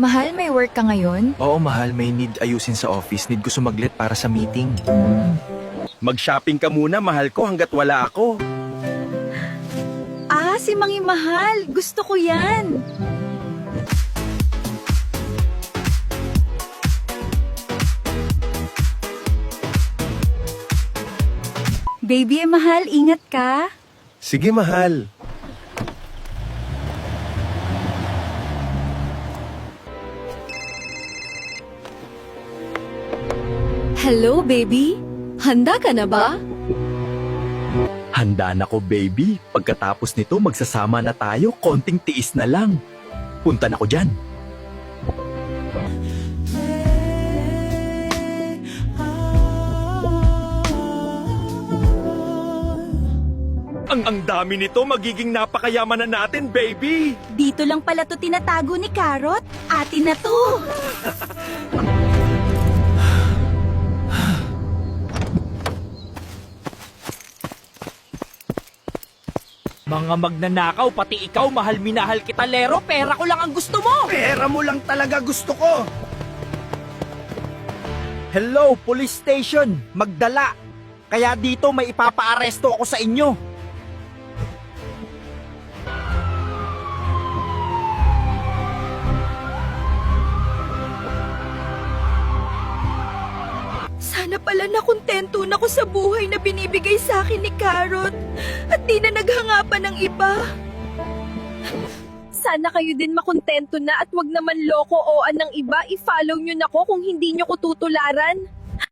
Mahal, may work ka ngayon? Oo, mahal. May need ayusin sa office. Need ko sumaglit para sa meeting. Mag-shopping ka muna, mahal ko, hanggat wala ako. Ah, si Mangi Mahal. Gusto ko yan. Baby, mahal, ingat ka. Sige, mahal. Hello, baby. Handa ka na ba? Handa na ko, baby. Pagkatapos nito, magsasama na tayo. Konting tiis na lang. Punta na ko dyan. Ang dami nito, magiging napakayaman na natin, baby. Dito lang pala to tinatago ni Carrot. Atin na to. Mga magnanakaw, pati ikaw, mahal minahal kita, Lero. Pera ko lang ang gusto mo. Pera mo lang talaga gusto ko. Hello, police station. Magdala. Kaya dito may ipapaaresto ako sa inyo. Sana pala nakontento na ko sa buhay na binibigay sa akin ni Carrot at di na naghangapan ng iba. Sana kayo din makontento na at wag naman loko-oan ng iba. I-follow nyo na ko kung hindi nyo ko tutularan.